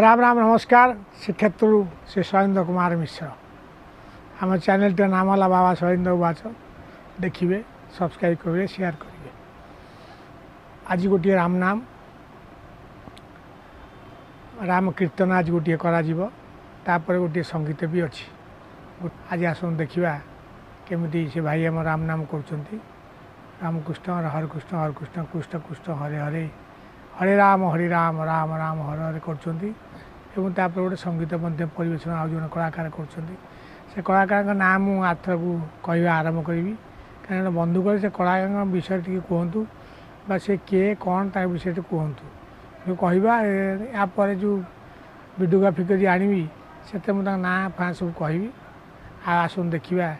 राम राम नमस्कार। श्रीक्षेत्र श्री शैलेन्द्र कुमार मिश्र आम चैनल टे नाम है बाबा शैलेन्द्र उवाच। देखिए, सब्सक्राइब करेंगे, शेयर करेंगे। आज गोटे राम नाम राम कीर्तन आज गोटे कर गोटे संगीत भी अच्छी। आज आसन देखा केमी से भाई आम राम नाम कर रामकृष्ण हरे कृष्ण कृष्ण कृष्ण हरे हरे हरे राम राम राम हरे हरे कर गोटे संगीत परिवेशन आज जन कलाकार कर कलाकार नाम मु आथर को कह आरंभ करी कहीं बंधु कर से कलाकार विषय टी कहतु से किए कौन ता विषय कहतु कहवा यापर जो वीडियोग्राफी कर आनी से मुझे ना फा सब कहि आसन देखा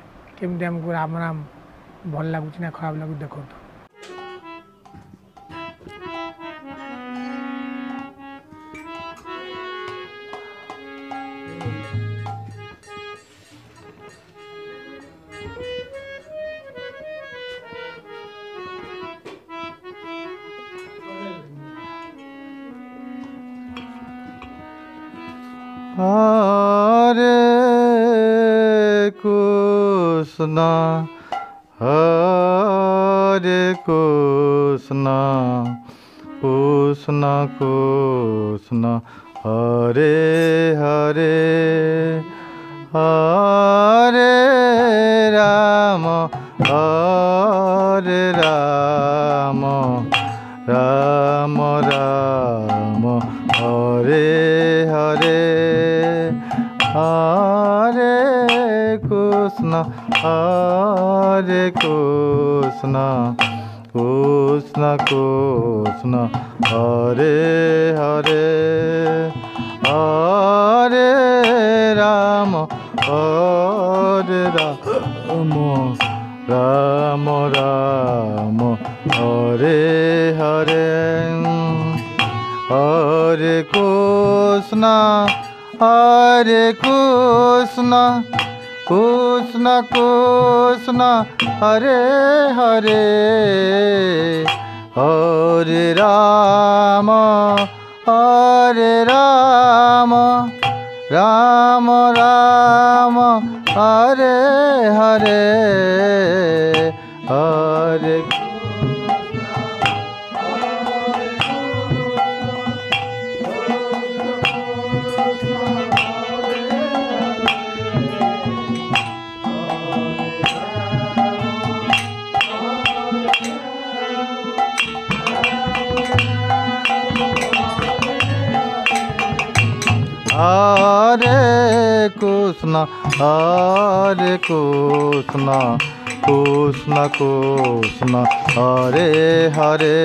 केमी आमको राम राम भल लगुच ना खराब लगुच देखो। हरे कृष्ण हरे कृष्ण कृष्ण कृष्ण हरे हरे हरे राम राम राम हरे हरे हरे कृष्ण कृष्ण कृष्ण हरे हरे हरे राम राम राम हरे हरे हरे कृष्ण कृष्ण कृष्ण हरे हरे हरे राम राम राम हरे हरे हरे कृष्ण कृष्ण कृष्ण हरे हरे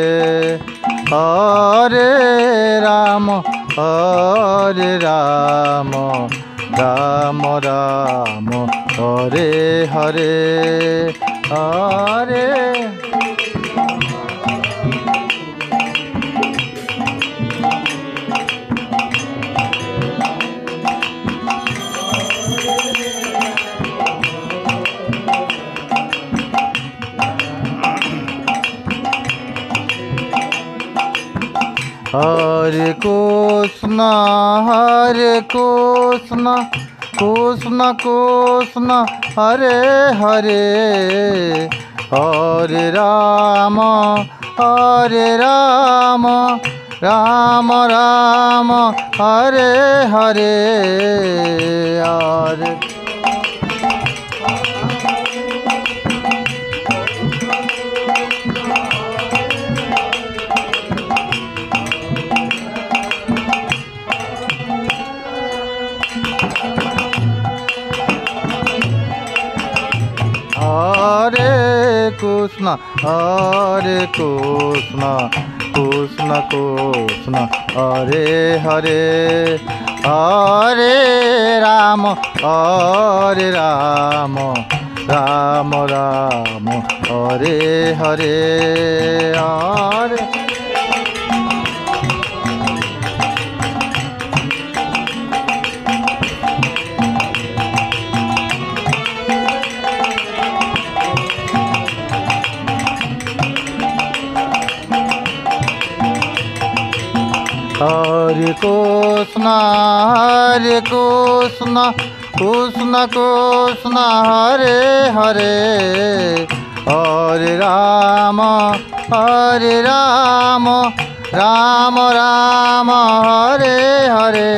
हरे राम राम राम हरे हरे हरे हरे कृष्ण कृष्ण कृष्ण हरे हरे हरे राम राम राम हरे हरे हरे कृष्ण कृष्ण कृष्ण हरे हरे हरे राम राम राम हरे हरे हरे हरे कृष्ण कृष्ण कृष्ण हरे हरे हरे राम राम राम हरे हरे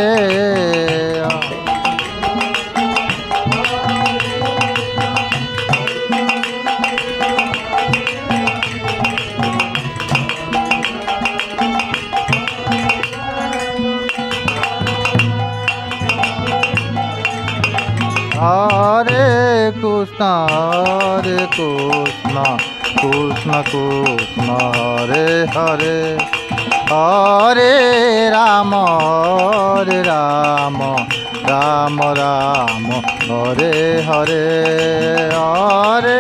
हरे कृष्ण कृष्ण कृष्ण हरे हरे हरे राम राम राम हरे हरे हरे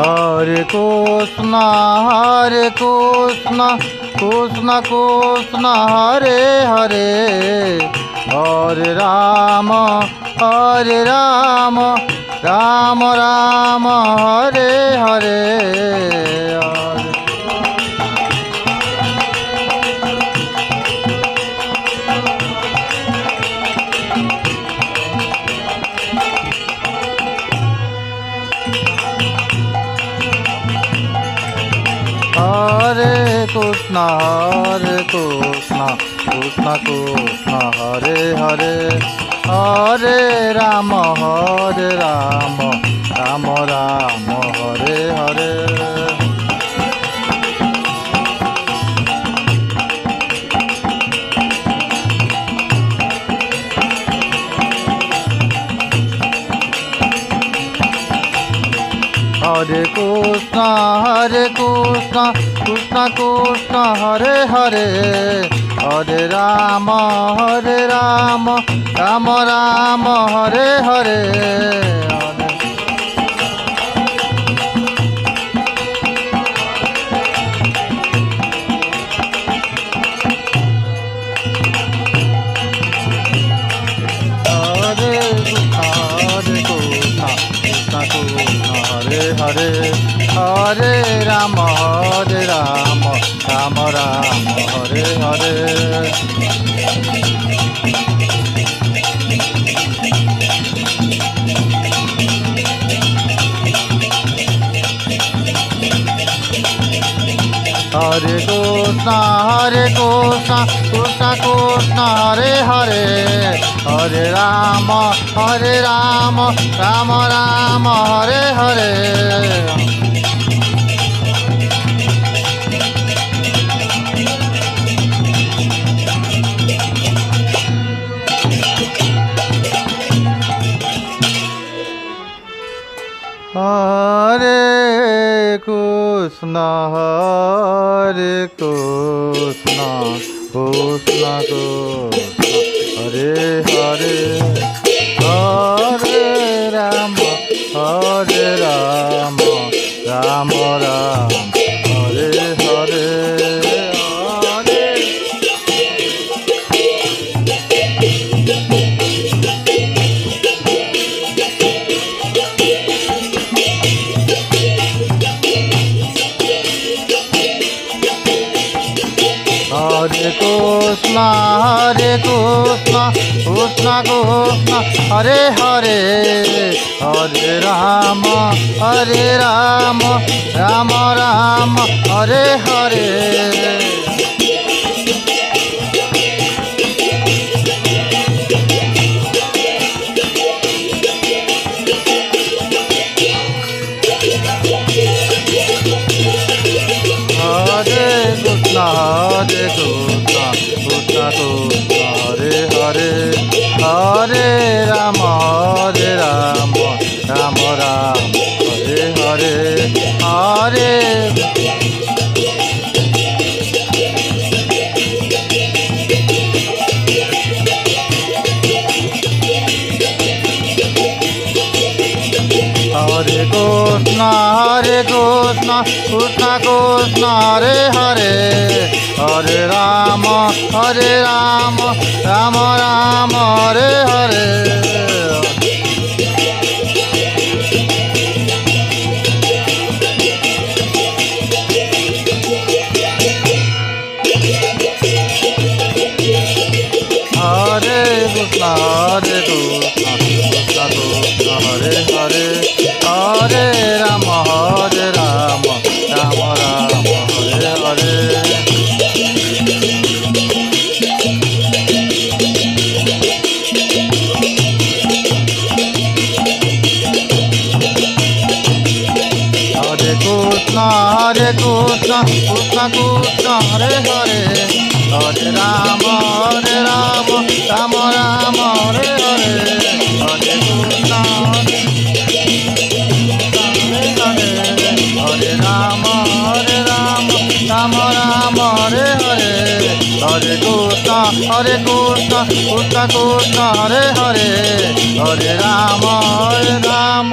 हरे कृष्ण कृष्ण कृष्ण हरे हरे हरे राम राम राम हरे हरे हरे कृष्ण कृष्ण कृष्ण हरे हरे हरे राम राम हरे हरे हरे कृष्ण कृष्ण कृष्ण हरे हरे हरे राम राम हरे हरे हरे हरे राम राम हरे हरे हरे कृष्ण कृष्ण कृष्ण हरे हरे हरे राम राम हरे हरे हरे कृष्ण कृष्ण हरे हरे हरे राम राम हरे हरे हरे कृष्ण कृष्ण कृष्ण हरे हरे हरे राम राम हरे हरे हरे कृष्ण हरे हरे हरे राम राम हरे हरे हरे हरे कृष्ण कृष्ण कृष्ण हरे हरे हरे राम राम राम हरे हरे हरे कृष्ण कृष्ण कृष्ण हरे हरे हरे राम राम राम हरे हरे हरे कृष्ण कृष्ण कृष्ण हरे हरे हरे राम राम राम हरे हरे हरे कृष्ण हरे राम राम राम हरे हरे हरे कृष्ण कृष्ण कृष्ण हरे हरे हरे राम राम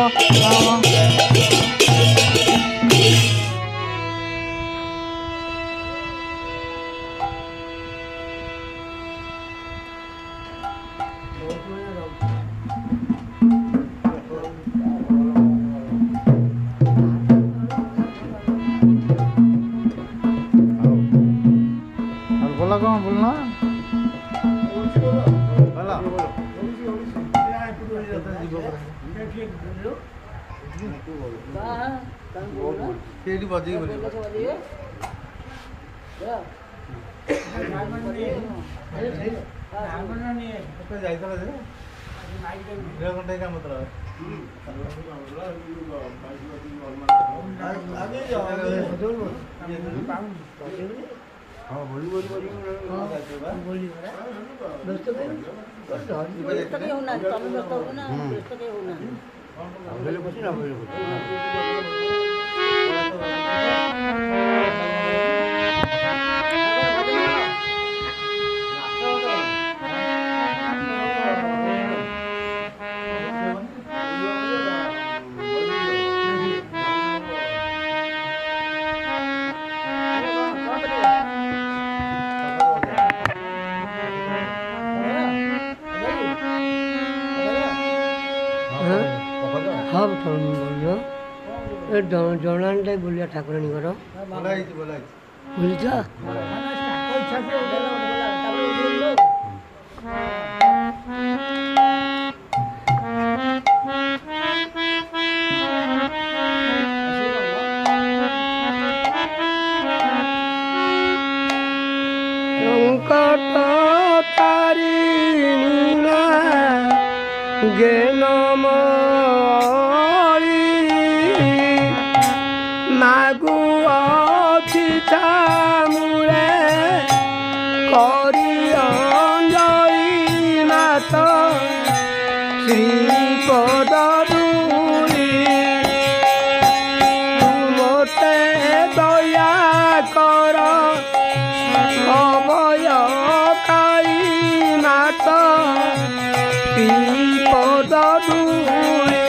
बोला कौन बोलना हाँ बोली बोली बोली बोली व्यस्त काही होणार कमी व्यस्त होतो ना व्यस्त काही होणार हाँ बोलो जनाटे बोलिया ठाकुराणी घर बुझ संकट तारिणी ज्ञानम मागु अछि छामुरे करि अंजलि नाथ श्रीपद दूरी तुमते दया कर अभय काई नाथ श्रीपद दूरी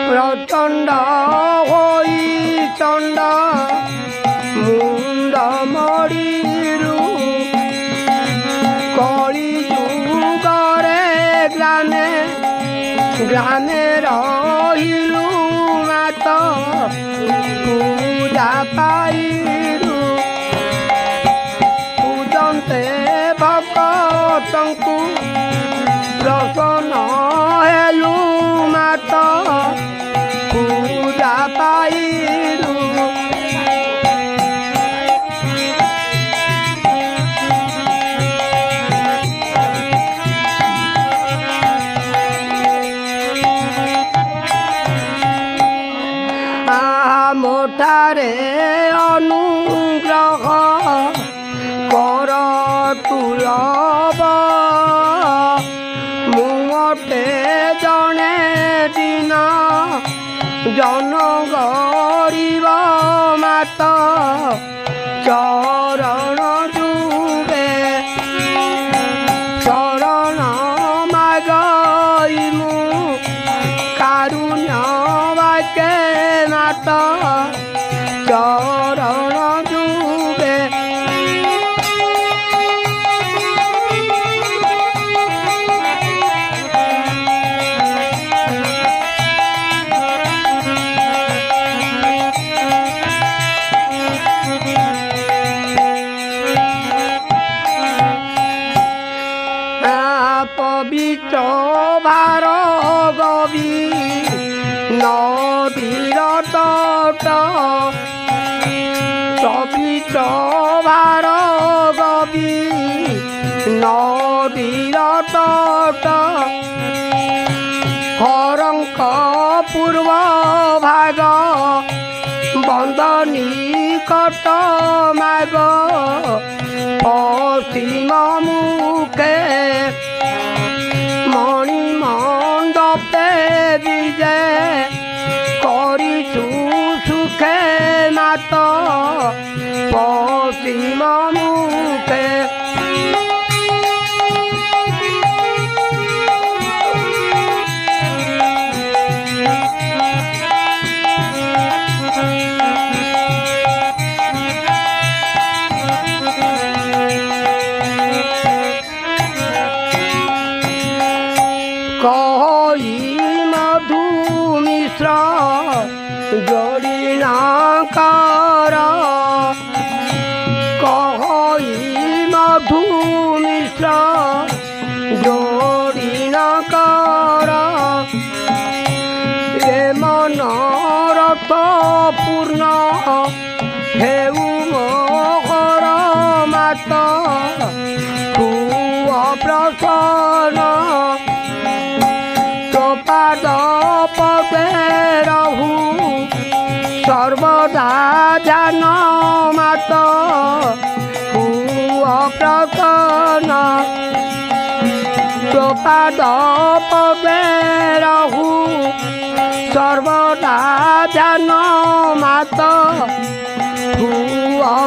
प्रचंड होई चंड मुंड मरिलु कली जुगरे ग्रामे ग्रामे रहिलु मात पूजा पाइलु पूजन्ते भक्तंकु प्रसन्न हेलु मात पूजा पाइलु मोठारे अनुग्रह कर तुलब मुटे जने दिन जन गरीब मात चरण जुगे পবিত্র ভারগবী নদীর তট পবিত্র ভারগবী নদীর তট হরঙ্ক পূর্ব ভাগ বন্দ নিকট মাগ পশ্চিম মুখে মণিমণ্ডপে বিজে করিছু সুখে মাত পশ্চিম মুখে কই মধু মিশ্র জড়ি না কর কই মধু মিশ্র জড়ি না কর এ মনরথ পূর্ণ হেউ মোহর মাত প্রসন্ন পাদ পদে রহু সর্বদা জান মাত প্রসন্ন পাদ পদে রহু সর্বদা জান মাত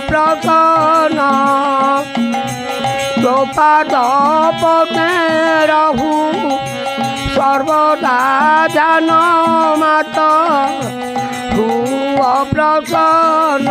প্রসন্ন পাদ পদে রহু সর্বদা জান মাত প্রসন্ন।